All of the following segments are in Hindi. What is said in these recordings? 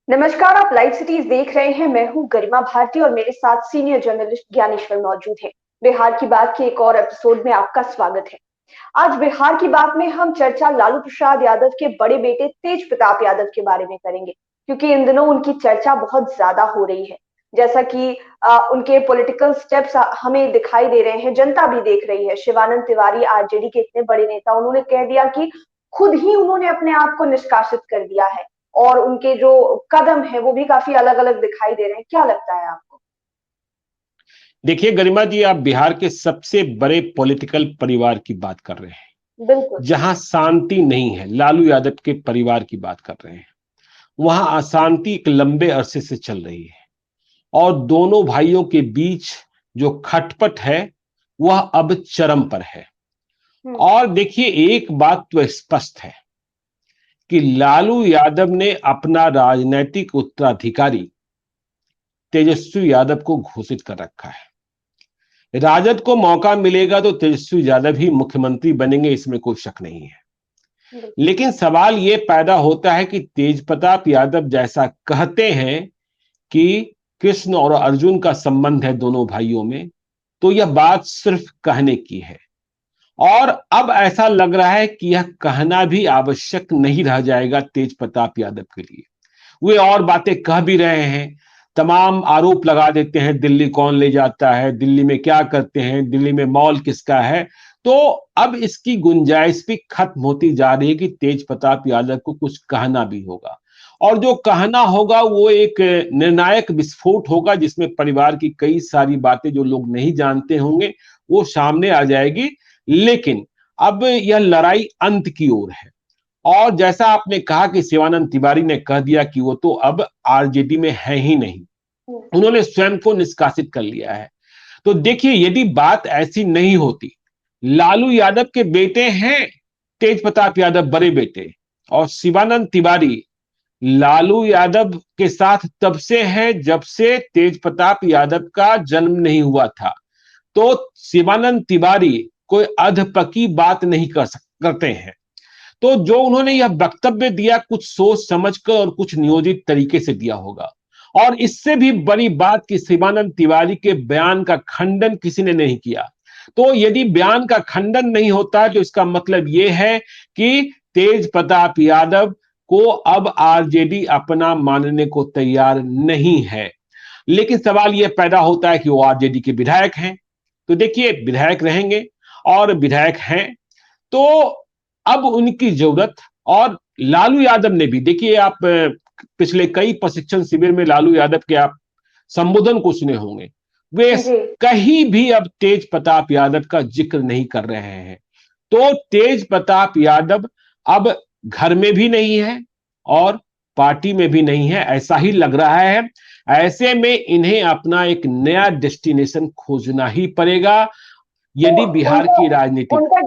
नमस्कार, आप लाइव सिटीज देख रहे हैं। मैं हूं गरिमा भारती और मेरे साथ सीनियर जर्नलिस्ट ज्ञानेश्वर मौजूद है। बिहार की बात के एक और एपिसोड में आपका स्वागत है। आज बिहार की बात में हम चर्चा लालू प्रसाद यादव के बड़े बेटे तेज प्रताप यादव के बारे में करेंगे, क्योंकि इन दिनों उनकी चर्चा बहुत ज्यादा हो रही है। जैसा कि उनके पॉलिटिकल स्टेप्स हमें दिखाई दे रहे हैं, जनता भी देख रही है। शिवानंद तिवारी आरजेडी के इतने बड़े नेता, उन्होंने कह दिया कि खुद ही उन्होंने अपने आप को निष्कासित कर दिया है और उनके जो कदम है वो भी काफी अलग अलग दिखाई दे रहे हैं। क्या लगता है आपको? देखिए गरिमा जी, आप बिहार के सबसे बड़े पॉलिटिकल परिवार की बात कर रहे हैं। बिल्कुल। जहां शांति नहीं है, लालू यादव के परिवार की बात कर रहे हैं। वहां अशांति एक लंबे अरसे से चल रही है और दोनों भाइयों के बीच जो खटपट है वह अब चरम पर है। और देखिए, एक बात तो स्पष्ट है कि लालू यादव ने अपना राजनीतिक उत्तराधिकारी तेजस्वी यादव को घोषित कर रखा है। राजद को मौका मिलेगा तो तेजस्वी यादव ही मुख्यमंत्री बनेंगे, इसमें कोई शक नहीं है। लेकिन सवाल यह पैदा होता है कि तेज प्रताप यादव जैसा कहते हैं कि कृष्ण और अर्जुन का संबंध है दोनों भाइयों में, तो यह बात सिर्फ कहने की है। और अब ऐसा लग रहा है कि यह कहना भी आवश्यक नहीं रह जाएगा तेज प्रताप यादव के लिए। वे और बातें कह भी रहे हैं, तमाम आरोप लगा देते हैं, दिल्ली कौन ले जाता है, दिल्ली में क्या करते हैं, दिल्ली में मॉल किसका है। तो अब इसकी गुंजाइश भी खत्म होती जा रही है कि तेज प्रताप यादव को कुछ कहना भी होगा, और जो कहना होगा वो एक निर्णायक विस्फोट होगा जिसमें परिवार की कई सारी बातें जो लोग नहीं जानते होंगे वो सामने आ जाएगी। लेकिन अब यह लड़ाई अंत की ओर है। और जैसा आपने कहा कि शिवानंद तिवारी ने कह दिया कि वो तो अब आरजेडी में है ही नहीं, उन्होंने स्वयं को निष्कासित कर लिया है। तो देखिए, यदि बात ऐसी नहीं होती, लालू यादव के बेटे हैं तेज प्रताप यादव बड़े बेटे, और शिवानंद तिवारी लालू यादव के साथ तब से है जब से तेज प्रताप यादव का जन्म नहीं हुआ था। तो शिवानंद तिवारी कोई अधपकी बात नहीं करते हैं। तो जो उन्होंने यह वक्तव्य दिया कुछ सोच समझकर और कुछ नियोजित तरीके से दिया होगा। और इससे भी बड़ी बात कि शिवानंद तिवारी के बयान का खंडन किसी ने नहीं किया। तो यदि बयान का खंडन नहीं होता है तो इसका मतलब यह है कि तेज प्रताप यादव को अब आरजेडी अपना मानने को तैयार नहीं है। लेकिन सवाल यह पैदा होता है कि वो आरजेडी के विधायक हैं। तो देखिए, विधायक रहेंगे और विधायक हैं तो अब उनकी जरूरत, और लालू यादव ने भी, देखिए आप पिछले कई प्रशिक्षण शिविर में लालू यादव के आप संबोधन को सुने होंगे, वे कहीं भी अब तेज प्रताप यादव का जिक्र नहीं कर रहे हैं। तो तेज प्रताप यादव अब घर में भी नहीं है और पार्टी में भी नहीं है, ऐसा ही लग रहा है। ऐसे में इन्हें अपना एक नया डेस्टिनेशन खोजना ही पड़ेगा यदि बिहार की राजनीति। उनका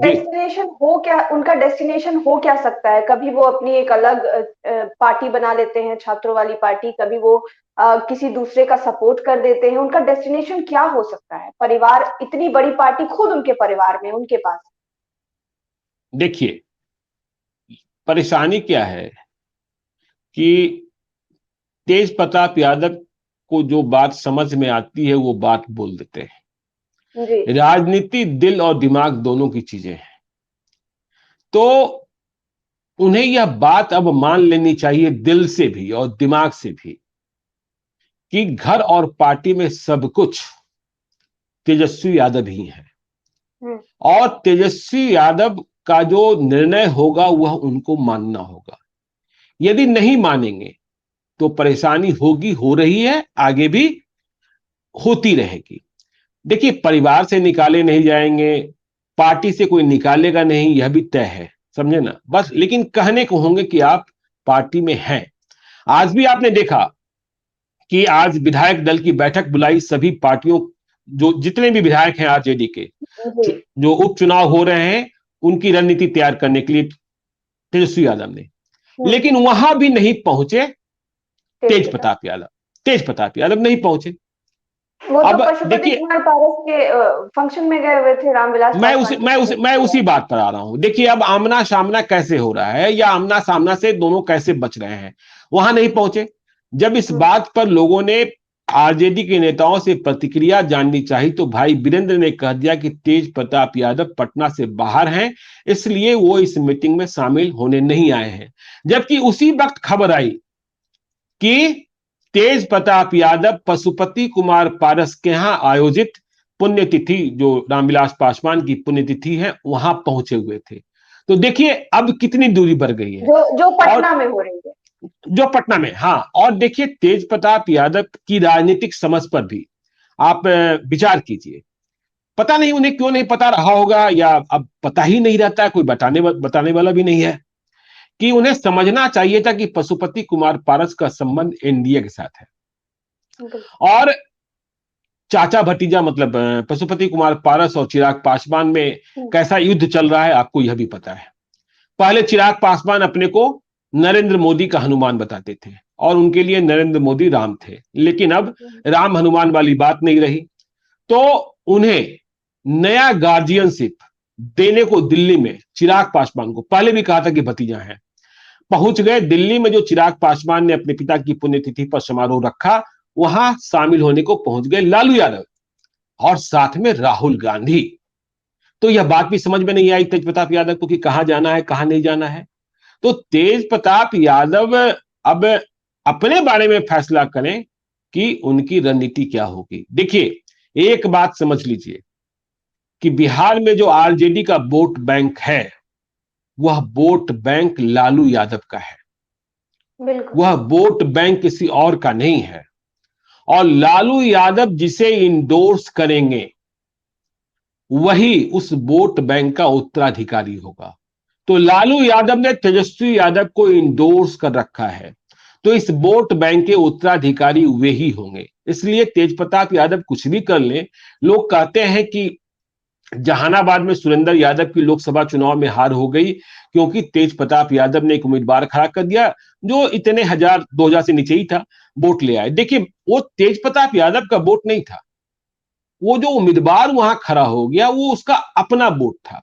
डेस्टिनेशन हो क्या सकता है? कभी वो अपनी एक अलग पार्टी बना लेते हैं, छात्रों वाली पार्टी, कभी वो किसी दूसरे का सपोर्ट कर देते हैं। उनका डेस्टिनेशन क्या हो सकता है? परिवार, इतनी बड़ी पार्टी खुद उनके परिवार में, उनके पास। देखिए, परेशानी क्या है कि तेज प्रताप यादव को जो बात समझ में आती है वो बात बोल देते हैं। राजनीति दिल और दिमाग दोनों की चीजें हैं। तो उन्हें यह बात अब मान लेनी चाहिए दिल से भी और दिमाग से भी कि घर और पार्टी में सब कुछ तेजस्वी यादव ही है, और तेजस्वी यादव का जो निर्णय होगा वह उनको मानना होगा। यदि नहीं मानेंगे तो परेशानी होगी, हो रही है, आगे भी होती रहेगी। देखिए, परिवार से निकाले नहीं जाएंगे, पार्टी से कोई निकालेगा नहीं, यह भी तय है, समझे ना। बस लेकिन कहने को होंगे कि आप पार्टी में हैं। आज भी आपने देखा कि आज विधायक दल की बैठक बुलाई, सभी पार्टियों, जो जितने भी विधायक हैं आरजेडी के, जो उपचुनाव हो रहे हैं उनकी रणनीति तैयार करने के लिए तेजस्वी यादव ने, लेकिन वहां भी नहीं पहुंचे तेज प्रताप यादव नहीं पहुंचे। वो तो पशुपति कुमार पारस के फंक्शन में गए हुए थे, रामविलास पासवान। मैं उसी बात पर आ रहा हूं। देखिए, अब आमना सामना कैसे हो रहा है, या आमना सामना से दोनों कैसे बच रहे हैं, वहां नहीं पहुंचे। जब इस बात पर लोगों ने आरजेडी के नेताओं से प्रतिक्रिया जाननी चाहिए तो भाई वीरेंद्र ने कह दिया कि तेज प्रताप यादव पटना से बाहर हैं, इसलिए वो इस मीटिंग में शामिल होने नहीं आए हैं। जबकि उसी वक्त खबर आई कि तेज प्रताप यादव पशुपति कुमार पारस के यहां आयोजित पुण्यतिथि, जो रामविलास पासवान की पुण्यतिथि है, वहां पहुंचे हुए थे। तो देखिए अब कितनी दूरी बढ़ गई है, जो पटना में हो रही है, जो पटना में। हाँ, और देखिए तेज प्रताप यादव की राजनीतिक समझ पर भी आप विचार कीजिए। पता नहीं उन्हें क्यों नहीं पता रहा होगा, या अब पता ही नहीं रहता, कोई बताने वाला भी नहीं है, कि उन्हें समझना चाहिए था कि पशुपति कुमार पारस का संबंध एनडीए के साथ है। और चाचा भतीजा मतलब पशुपति कुमार पारस और चिराग पासवान में कैसा युद्ध चल रहा है आपको यह भी पता है। पहले चिराग पासवान अपने को नरेंद्र मोदी का हनुमान बताते थे और उनके लिए नरेंद्र मोदी राम थे, लेकिन अब राम हनुमान वाली बात नहीं रही, तो उन्हें नया गार्जियनशिप देने को दिल्ली में चिराग पासवान को, पहले भी कहा था कि भतीजा है, पहुंच गए दिल्ली में। जो चिराग पासवान ने अपने पिता की पुण्यतिथि पर समारोह रखा, वहां शामिल होने को पहुंच गए लालू यादव और साथ में राहुल गांधी। तो यह बात भी समझ में नहीं आई तेज प्रताप यादव को कि कहां जाना है कहां नहीं जाना है। तो तेज प्रताप यादव अब अपने बारे में फैसला करें कि उनकी रणनीति क्या होगी। देखिए एक बात समझ लीजिए कि बिहार में जो आरजेडी का वोट बैंक है, वह वोट बैंक लालू यादव का है, वह वोट बैंक किसी और का नहीं है। और लालू यादव जिसे इंडोर्स करेंगे वही उस वोट बैंक का उत्तराधिकारी होगा। तो लालू यादव ने तेजस्वी यादव को इंडोर्स कर रखा है, तो इस वोट बैंक के उत्तराधिकारी वे ही होंगे। इसलिए तेज प्रताप यादव कुछ भी कर ले, लोग कहते हैं कि जहानाबाद में सुरेंद्र यादव की लोकसभा चुनाव में हार हो गई क्योंकि तेज प्रताप यादव ने एक उम्मीदवार खड़ा कर दिया जो इतने 1000-2000 से नीचे ही था, वोट ले आए। देखिए वो तेज प्रताप यादव का वोट नहीं था, वो जो उम्मीदवार वहां खड़ा हो गया वो उसका अपना वोट था।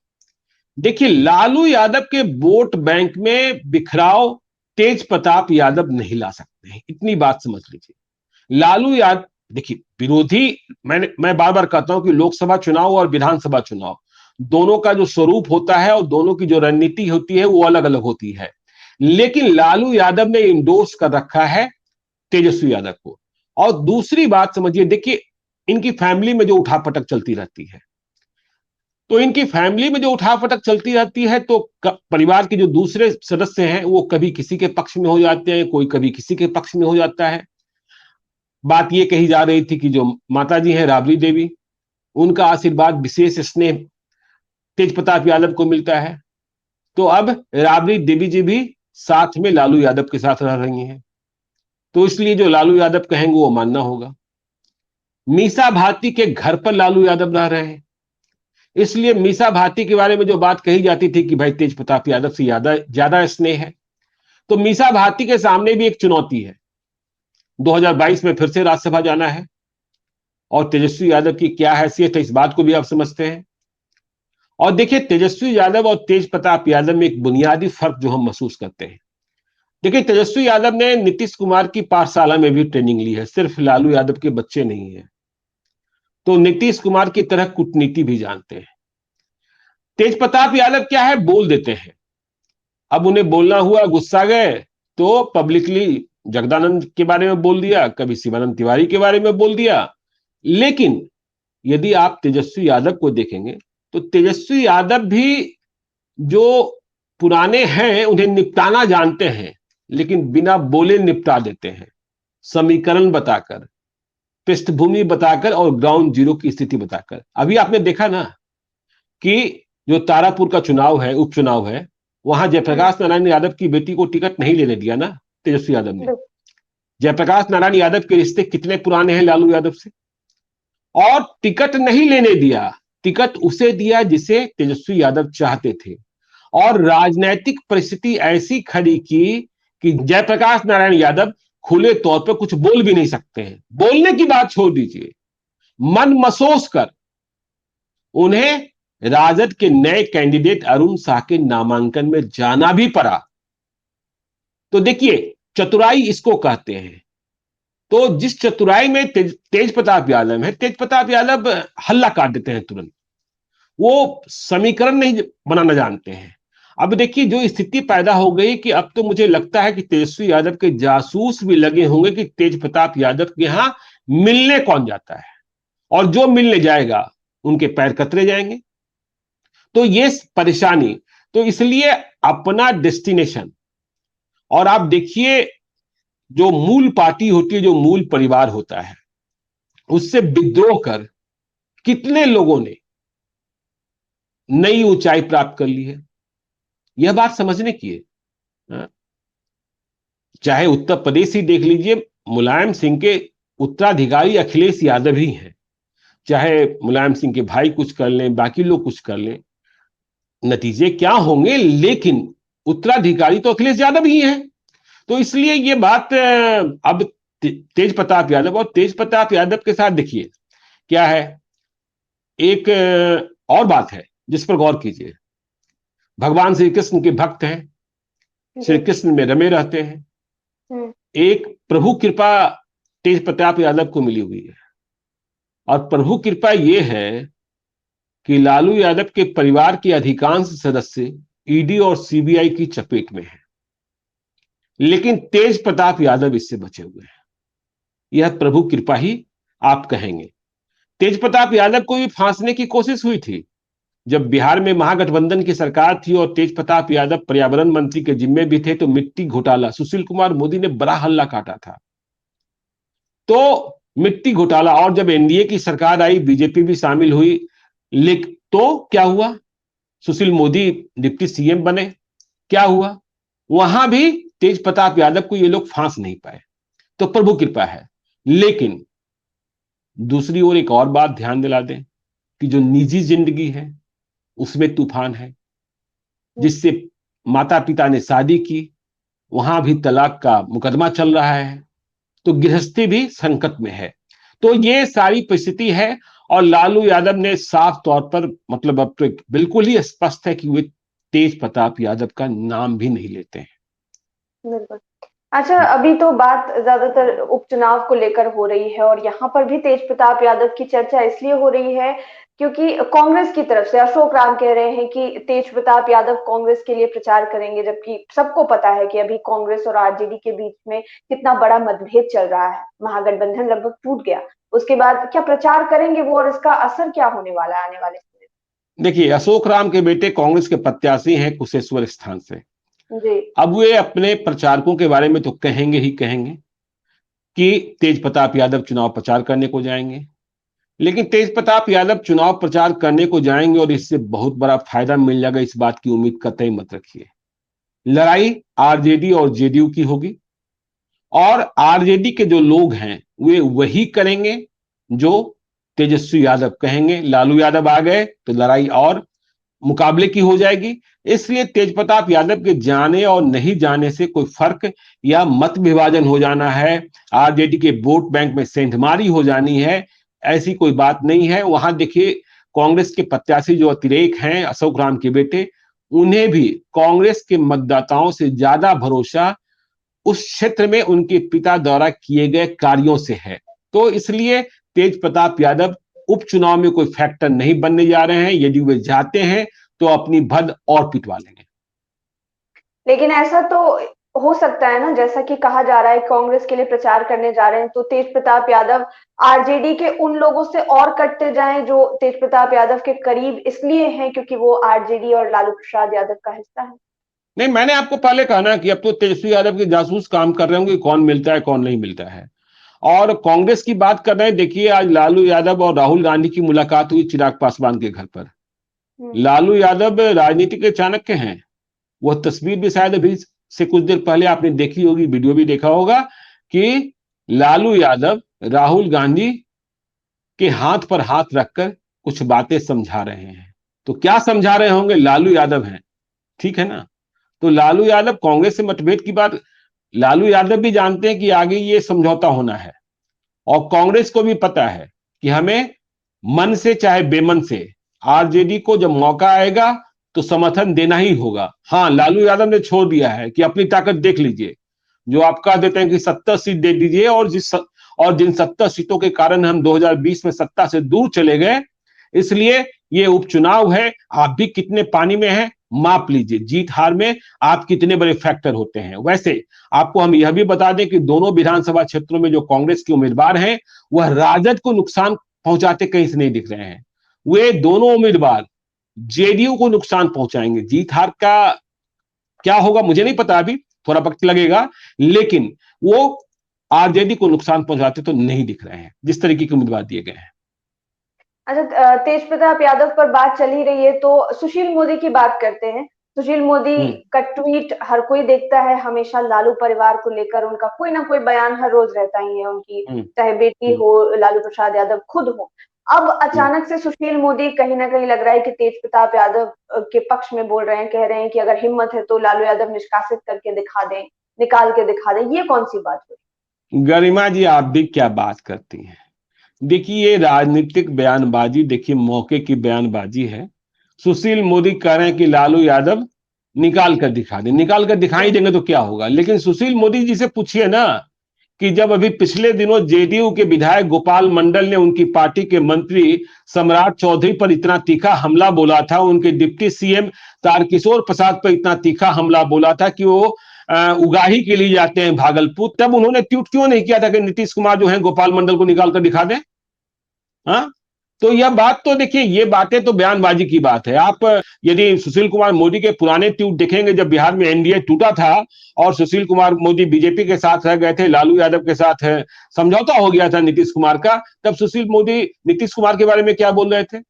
देखिए लालू यादव के वोट बैंक में बिखराव तेज प्रताप यादव नहीं ला सकते हैं, इतनी बात समझ लीजिए। लालू यादव देखिए विरोधी, मैं बार बार कहता हूं कि लोकसभा चुनाव और विधानसभा चुनाव दोनों का जो स्वरूप होता है और दोनों की जो रणनीति होती है वो अलग अलग होती है, लेकिन लालू यादव ने इंडोर्स कर रखा है तेजस्वी यादव को। और दूसरी बात समझिए, देखिए इनकी फैमिली में जो उठापटक चलती रहती है, तो इनकी फैमिली में जो उठापटक चलती रहती है तो परिवार के जो दूसरे सदस्य हैं वो कभी किसी के पक्ष में हो जाते हैं, कोई कभी किसी के पक्ष में हो जाता है। बात ये कही जा रही थी कि जो माता जी हैं राबड़ी देवी, उनका आशीर्वाद विशेष स्नेह तेज प्रताप यादव को मिलता है, तो अब राबड़ी देवी जी भी साथ में लालू यादव के साथ रह रही हैं, तो इसलिए जो लालू यादव कहेंगे वो मानना होगा। मीसा भारती के घर पर लालू यादव रह रहे हैं, इसलिए मीसा भारती के बारे में जो बात कही जाती थी कि भाई तेज प्रताप यादव से ज्यादा स्नेह है, तो मीसा भारती के सामने भी एक चुनौती है। 2022 में फिर से राज्यसभा जाना है और तेजस्वी यादव की क्या हैसियत है इस बात को भी आप समझते हैं। और देखिए तेजस्वी यादव और तेज प्रताप यादव में एक बुनियादी फर्क जो हम महसूस करते हैं। देखिए तेजस्वी यादव ने नीतीश कुमार की पाठशाला में भी ट्रेनिंग ली है, सिर्फ लालू यादव के बच्चे नहीं है, तो नीतीश कुमार की तरह कूटनीति भी जानते हैं। तेज प्रताप यादव क्या है, बोल देते हैं, अब उन्हें बोलना हुआ गुस्सा गए तो पब्लिकली जगदानंद के बारे में बोल दिया, कभी शिवानंद तिवारी के बारे में बोल दिया। लेकिन यदि आप तेजस्वी यादव को देखेंगे तो तेजस्वी यादव भी जो पुराने हैं उन्हें निपटाना जानते हैं, लेकिन बिना बोले निपटा देते हैं, समीकरण बताकर, पृष्ठभूमि बताकर और ग्राउंड जीरो की स्थिति बताकर। अभी आपने देखा ना कि जो तारापुर का चुनाव है, उपचुनाव है, वहां जयप्रकाश नारायण यादव की बेटी को टिकट नहीं लेने दिया ना तेजस्वी यादव ने। जयप्रकाश नारायण यादव के रिश्ते कितने पुराने हैं लालू यादव से, और टिकट नहीं लेने दिया, टिकट उसे दिया जिसे तेजस्वी यादव चाहते थे। और राजनीतिक परिस्थिति ऐसी खड़ी की कि जयप्रकाश नारायण यादव खुले तौर पर कुछ बोल भी नहीं सकते हैं, बोलने की बात छोड़ दीजिए, मन मसोस कर उन्हें राजद के नए कैंडिडेट अरुण साह के नामांकन में जाना भी पड़ा। तो देखिए चतुराई इसको कहते हैं तो जिस चतुराई में तेज प्रताप यादव है, तेज प्रताप यादव हल्ला काट देते हैं तुरंत। वो समीकरण नहीं बनाना जानते हैं। अब देखिए जो स्थिति पैदा हो गई कि अब तो मुझे लगता है कि तेजस्वी यादव के जासूस भी लगे होंगे कि तेज प्रताप यादव के यहां मिलने कौन जाता है, और जो मिलने जाएगा उनके पैर कतरे जाएंगे। तो ये परेशानी, तो इसलिए अपना डेस्टिनेशन, और आप देखिए जो मूल पार्टी होती है, जो मूल परिवार होता है, उससे विद्रोह कर कितने लोगों ने नई ऊंचाई प्राप्त कर ली है, यह बात समझने की है। चाहे उत्तर प्रदेश ही देख लीजिए, मुलायम सिंह के उत्तराधिकारी अखिलेश यादव ही हैं। चाहे मुलायम सिंह के भाई कुछ कर लें, बाकी लोग कुछ कर लें, नतीजे क्या होंगे, लेकिन उत्तराधिकारी तो अखिलेश यादव ही हैं। तो इसलिए ये बात अब तेज प्रताप यादव, और तेज प्रताप यादव के साथ देखिए क्या है, एक और बात है जिस पर गौर कीजिए। भगवान श्री कृष्ण के भक्त हैं, श्री कृष्ण में रमे रहते हैं। एक प्रभु कृपा तेज प्रताप यादव को मिली हुई है, और प्रभु कृपा यह है कि लालू यादव के परिवार के अधिकांश सदस्य ईडी और सीबीआई की चपेट में हैं, लेकिन तेज प्रताप यादव इससे बचे हुए हैं। यह प्रभु कृपा ही आप कहेंगे। तेज प्रताप यादव को भी फांसने की कोशिश हुई थी जब बिहार में महागठबंधन की सरकार थी और तेज प्रताप यादव पर्यावरण मंत्री के जिम्मे भी थे, तो मिट्टी घोटाला, सुशील कुमार मोदी ने बड़ा हल्ला काटा था। तो मिट्टी घोटाला, और जब एनडीए की सरकार आई, बीजेपी भी शामिल हुई, लेकिन तो क्या हुआ, सुशील मोदी डिप्टी सीएम बने, क्या हुआ, वहां भी तेज प्रताप यादव को ये लोग फांस नहीं पाए। तो प्रभु कृपा है। लेकिन दूसरी ओर एक और बात ध्यान दिला दें कि जो निजी जिंदगी है उसमें तूफान है। जिससे माता पिता ने शादी की, वहां भी तलाक का मुकदमा चल रहा है, तो गृहस्थी भी संकट में है। तो ये सारी परिस्थिति है, और लालू यादव ने साफ तौर पर, मतलब अब तो बिल्कुल ही स्पष्ट है कि वे तेज प्रताप यादव का नाम भी नहीं लेते हैं। बिल्कुल। अच्छा, अभी तो बात ज्यादातर उपचुनाव को लेकर हो रही है, और यहाँ पर भी तेज प्रताप यादव की चर्चा इसलिए हो रही है क्योंकि कांग्रेस की तरफ से अशोक राम कह रहे हैं कि तेज प्रताप यादव कांग्रेस के लिए प्रचार करेंगे, जबकि सबको पता है कि अभी कांग्रेस और आरजेडी के बीच में कितना बड़ा मतभेद चल रहा है, महागठबंधन लगभग टूट गया। उसके बाद क्या प्रचार करेंगे वो, और इसका असर क्या होने वाला है आने वाले समय में? देखिए, अशोक राम के बेटे कांग्रेस के प्रत्याशी हैं कुशेश्वर स्थान से। जी। अब वे अपने प्रचारकों के बारे में तो कहेंगे ही कहेंगे कि तेज प्रताप यादव चुनाव प्रचार करने को जाएंगे, लेकिन तेज प्रताप यादव चुनाव प्रचार करने को जाएंगे और इससे बहुत बड़ा फायदा मिल जाएगा, इस बात की उम्मीद कतई मत रखिए। लड़ाई आरजेडी और जेडीयू की होगी, और आरजेडी के जो लोग हैं वे वही करेंगे जो तेजस्वी यादव कहेंगे। लालू यादव आ गए तो लड़ाई और मुकाबले की हो जाएगी। इसलिए तेज प्रताप यादव के जाने और नहीं जाने से कोई फर्क या मत विभाजन हो जाना है, आरजेडी के वोट बैंक में सेंधमारी हो जानी है, ऐसी कोई बात नहीं है। वहां देखिए, कांग्रेस के प्रत्याशी जो अतिरेक हैं, अशोक राम के बेटे, उन्हें भी कांग्रेस के मतदाताओं से ज्यादा भरोसा उस क्षेत्र में उनके पिता द्वारा किए गए कार्यों से है। तो इसलिए तेज प्रताप यादव उपचुनाव में कोई फैक्टर नहीं बनने जा रहे हैं। यदि वे जाते हैं तो अपनी भद और पिटवा लेंगे। लेकिन ऐसा तो हो सकता है ना, जैसा कि कहा जा रहा है कांग्रेस के लिए प्रचार करने जा रहे हैं, तो तेज प्रताप यादव आरजेडी के उन लोगों से और कटते जाएं जो तेज प्रताप यादव के करीब इसलिए हैं क्योंकि वो आरजेडी और लालू प्रसाद यादव का हिस्सा है। नहीं, मैंने आपको पहले कहा ना कि अब तो तेजस्वी यादव के जासूस काम कर रहे होंगे, कौन मिलता है कौन नहीं मिलता है। और कांग्रेस की बात कर रहे हैं, देखिए आज लालू यादव और राहुल गांधी की मुलाकात हुई चिराग पासवान के घर पर। लालू यादव राजनीति के चाणक्य हैं। वह तस्वीर भी शायद अभी से कुछ देर पहले आपने देखी होगी, वीडियो भी देखा होगा, कि लालू यादव राहुल गांधी के हाथ पर हाथ रखकर कुछ बातें समझा रहे हैं। तो क्या समझा रहे होंगे, लालू यादव हैं, ठीक है ना। तो लालू यादव कांग्रेस से मतभेद की बात, लालू यादव भी जानते हैं कि आगे ये समझौता होना है, और कांग्रेस को भी पता है कि हमें मन से चाहे बेमन से आरजेडी को जब मौका आएगा तो समर्थन देना ही होगा। हाँ, लालू यादव ने छोड़ दिया है कि अपनी ताकत देख लीजिए, जो आप कह देते हैं कि 70 सीट दे दीजिए, और और जिन 70 सीटों के कारण हम 2020 में सत्ता से दूर चले गए, इसलिए ये उपचुनाव है। आप भी कितने पानी में हैं माप लीजिए, जीत हार में आप कितने बड़े फैक्टर होते हैं। वैसे आपको हम यह भी बता दें कि दोनों विधानसभा क्षेत्रों में जो कांग्रेस के उम्मीदवार हैं वह राजद को नुकसान पहुंचाते कहीं से नहीं दिख रहे हैं। वे दोनों उम्मीदवार जेडीयू को नुकसान पहुंचाएंगे। जीत हार का क्या होगा मुझे नहीं पता, अभी थोड़ा वक्त लगेगा, लेकिन वो आरजेडी को नुकसान पहुंचाते तो नहीं दिख रहे हैं जिस तरीके के उम्मीदवार दिए गए हैं। अच्छा, तेज प्रताप यादव पर बात चल ही रही है तो सुशील मोदी की बात करते हैं। सुशील मोदी का ट्वीट हर कोई देखता है, हमेशा लालू परिवार को लेकर उनका कोई ना कोई बयान हर रोज रहता ही है, उनकी चाहे बेटी हो लालू प्रसाद यादव खुद हो। अब अचानक से सुशील मोदी कहीं ना कहीं लग रहा है कि तेज प्रताप यादव के पक्ष में बोल रहे हैं, कह रहे हैं कि अगर हिम्मत है तो लालू यादव निष्कासित करके दिखा दें, निकाल के दिखा दें। ये कौन सी बात हुई? गरिमा जी, आप भी क्या बात करती हैं। देखिए, ये राजनीतिक बयानबाजी, देखिए मौके की बयानबाजी है। सुशील मोदी कह रहे हैं कि लालू यादव निकाल कर दिखा दे, निकाल कर दिखाई देंगे तो क्या होगा। लेकिन सुशील मोदी जी से पूछिए ना कि जब अभी पिछले दिनों जेडीयू के विधायक गोपाल मंडल ने उनकी पार्टी के मंत्री सम्राट चौधरी पर इतना तीखा हमला बोला था, उनके डिप्टी सीएम तारकिशोर प्रसाद पर इतना तीखा हमला बोला था कि वो उगाही के लिए जाते हैं भागलपुर, तब उन्होंने ट्वीट क्यों नहीं किया था कि नीतीश कुमार जो है गोपाल मंडल को निकाल कर दिखा दें। हाँ, तो यह बात तो देखिए, ये बातें तो बयानबाजी की बात है। आप यदि सुशील कुमार मोदी के पुराने ट्वीट देखेंगे, जब बिहार में एनडीए टूटा था और सुशील कुमार मोदी बीजेपी के साथ रह गए थे, लालू यादव के साथ समझौता हो गया था नीतीश कुमार का, तब सुशील मोदी नीतीश कुमार के बारे में क्या बोल रहे थे।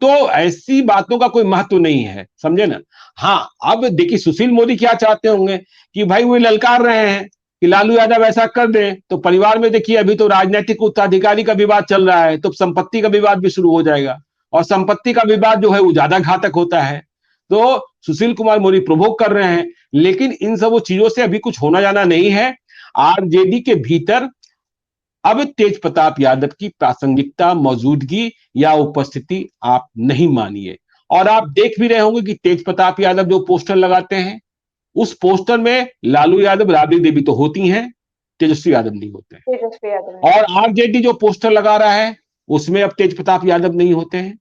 तो ऐसी बातों का कोई महत्व नहीं है, समझे ना। हाँ, अब देखिए सुशील मोदी क्या चाहते होंगे कि भाई वो ललकार रहे हैं कि लालू यादव ऐसा कर दे तो परिवार में, देखिए अभी तो राजनीतिक उत्तराधिकारी का विवाद चल रहा है, तो संपत्ति का विवाद भी शुरू हो जाएगा, और संपत्ति का विवाद जो है वो ज्यादा घातक होता है। तो सुशील कुमार मोदी प्रोवोक कर रहे हैं, लेकिन इन सब चीजों से अभी कुछ होना जाना नहीं है। आरजेडी के भीतर अब तेज प्रताप यादव की प्रासंगिकता, मौजूदगी या उपस्थिति आप नहीं मानिए। और आप देख भी रहे होंगे कि तेज प्रताप यादव जो पोस्टर लगाते हैं, उस पोस्टर में लालू यादव, राबड़ी देवी तो होती हैं, तेजस्वी यादव नहीं होते हैं। तेजस्वी यादव। और आरजेडी जो पोस्टर लगा रहा है उसमें अब तेज प्रताप यादव नहीं होते हैं।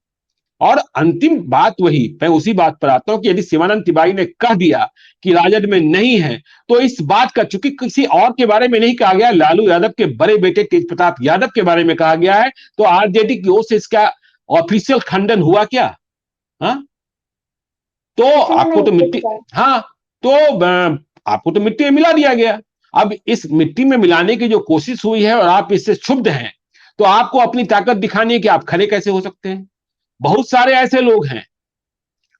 और अंतिम बात वही, मैं उसी बात पर आता हूं कि यदि शिवानंद तिवारी ने कह दिया कि राजद में नहीं है, तो इस बात का, चूंकि किसी और के बारे में नहीं कहा गया, लालू यादव के बड़े बेटे तेज प्रताप यादव के बारे में कहा गया है, तो आरजेडी की ओर से इसका ऑफिशियल खंडन हुआ क्या? हाँ, तो आपको तो मिट्टी, हाँ, तो आपको तो मिट्टी में मिला दिया गया। अब इस मिट्टी में मिलाने की जो कोशिश हुई है और आप इससे क्षुब्ध हैं, तो आपको अपनी ताकत दिखानी है कि आप खड़े कैसे हो सकते हैं। बहुत सारे ऐसे लोग हैं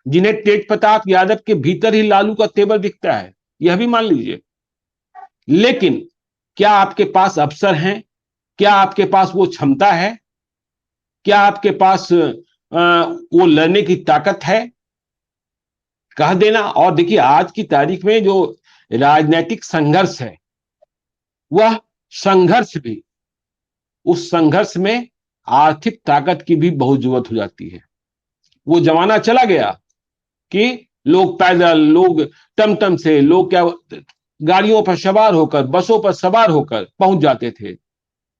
जिन्हें तेज प्रताप यादव के भीतर ही लालू का तेवर दिखता है, यह भी मान लीजिए। लेकिन क्या आपके पास अवसर हैं? क्या आपके पास वो क्षमता है? क्या आपके पास वो लड़ने की ताकत है? कह देना। और देखिए, आज की तारीख में जो राजनीतिक संघर्ष है, वह संघर्ष भी, उस संघर्ष में आर्थिक ताकत की भी बहुत जरूरत हो जाती है। वो जमाना चला गया कि लोग पैदल, लोग टमटम से, लोग क्या गाड़ियों पर सवार होकर, बसों पर सवार होकर पहुंच जाते थे।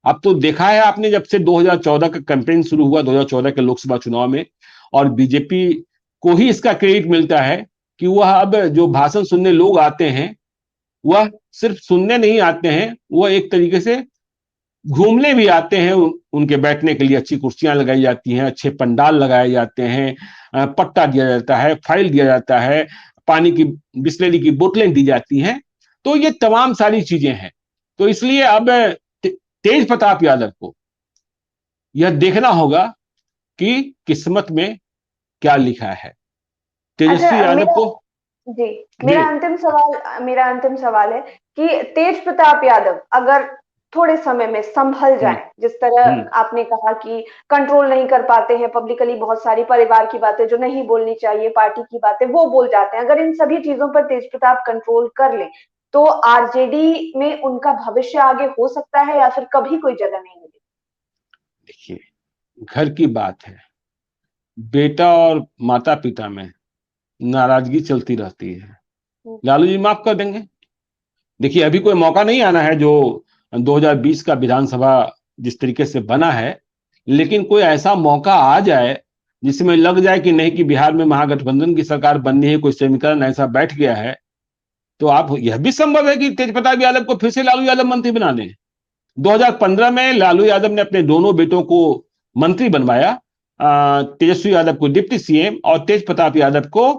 अब तो देखा है आपने, जब से 2014 का कैंपेन शुरू हुआ, 2014 के लोकसभा चुनाव में, और बीजेपी को ही इसका क्रेडिट मिलता है कि वह अब जो भाषण सुनने लोग आते हैं, वह सिर्फ सुनने नहीं आते हैं, वह एक तरीके से घूमने भी आते हैं। उनके बैठने के लिए अच्छी कुर्सियां लगाई जाती हैं, अच्छे पंडाल लगाए जाते हैं, पट्टा दिया जाता है, फाइल दिया जाता है, पानी की, बिस्लेरी की बोतलें दी जाती हैं। तो ये तमाम सारी चीजें हैं। तो इसलिए अब तेज प्रताप यादव को यह देखना होगा कि किस्मत में क्या लिखा है। तेजस्वी यादव को जी, मेरा अंतिम सवाल है कि तेज प्रताप यादव अगर थोड़े समय में संभल जाए, जिस तरह आपने कहा कि कंट्रोल नहीं कर पाते हैं पब्लिकली, बहुत सारी परिवार की बातें जो नहीं बोलनी चाहिए, पार्टी की बातें वो बोल जाते हैं, अगर इन सभी चीजों पर तेज प्रताप कंट्रोल कर ले तो आरजेडी में उनका भविष्य आगे हो सकता है या फिर कभी कोई जगह नहीं मिलेगी? देखिए, घर की बात है, बेटा और माता पिता में नाराजगी चलती रहती है। लालू जी माफ कर देंगे। देखिए, अभी कोई मौका नहीं आना है जो 2020 का विधानसभा जिस तरीके से बना है, लेकिन कोई ऐसा मौका आ जाए जिसमें लग जाए कि नहीं कि बिहार में महागठबंधन की सरकार बननी है, कोई समीकरण ऐसा बैठ गया है, तो आप यह भी संभव है कि तेज प्रताप यादव को फिर से लालू यादव मंत्री बना दें। 2015 में लालू यादव ने अपने दोनों बेटों को मंत्री बनवाया, तेजस्वी यादव को डिप्टी सीएम और तेज प्रताप यादव को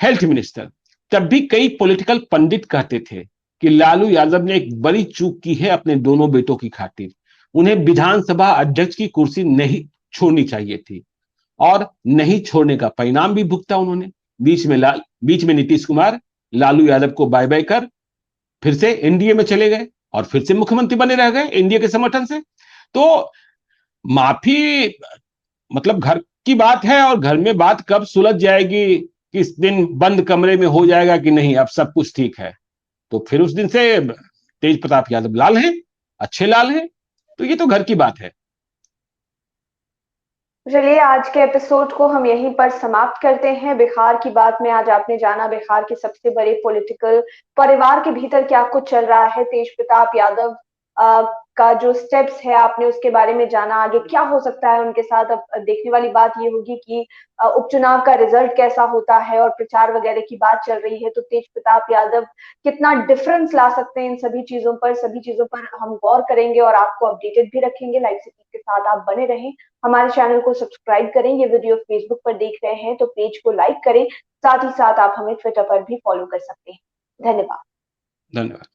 हेल्थ मिनिस्टर। तब भी कई पॉलिटिकल पंडित कहते थे कि लालू यादव ने एक बड़ी चूक की है अपने दोनों बेटों की खातिर, उन्हें विधानसभा अध्यक्ष की कुर्सी नहीं छोड़नी चाहिए थी, और नहीं छोड़ने का परिणाम भी भुगता उन्होंने। बीच में नीतीश कुमार लालू यादव को बाय बाय कर फिर से एनडीए में चले गए और फिर से मुख्यमंत्री बने रह गए एनडीए के समर्थन से। तो माफी मतलब घर की बात है, और घर में बात कब सुलझ जाएगी, किस दिन बंद कमरे में हो जाएगा कि नहीं अब सब कुछ ठीक है, तो फिर उस दिन से तेज प्रताप यादव लाल हैं, अच्छे लाल हैं। तो ये तो घर की बात है। चलिए आज के एपिसोड को हम यहीं पर समाप्त करते हैं। बिहार की बात में आज आपने जाना बिहार के सबसे बड़े पॉलिटिकल परिवार के भीतर क्या कुछ चल रहा है। तेज प्रताप यादव का जो स्टेप्स है आपने उसके बारे में जाना, आगे क्या हो सकता है उनके साथ। अब देखने वाली बात ये होगी कि उपचुनाव का रिजल्ट कैसा होता है, और प्रचार वगैरह की बात चल रही है तो तेज प्रताप यादव कितना डिफरेंस ला सकते हैं इन सभी चीजों पर हम गौर करेंगे और आपको अपडेटेड भी रखेंगे। लाइव सिटी के साथ आप बने रहें, हमारे चैनल को सब्सक्राइब करें। ये वीडियो फेसबुक पर देख रहे हैं तो पेज को लाइक करें, साथ ही साथ आप हमें ट्विटर पर भी फॉलो कर सकते हैं। धन्यवाद। धन्यवाद।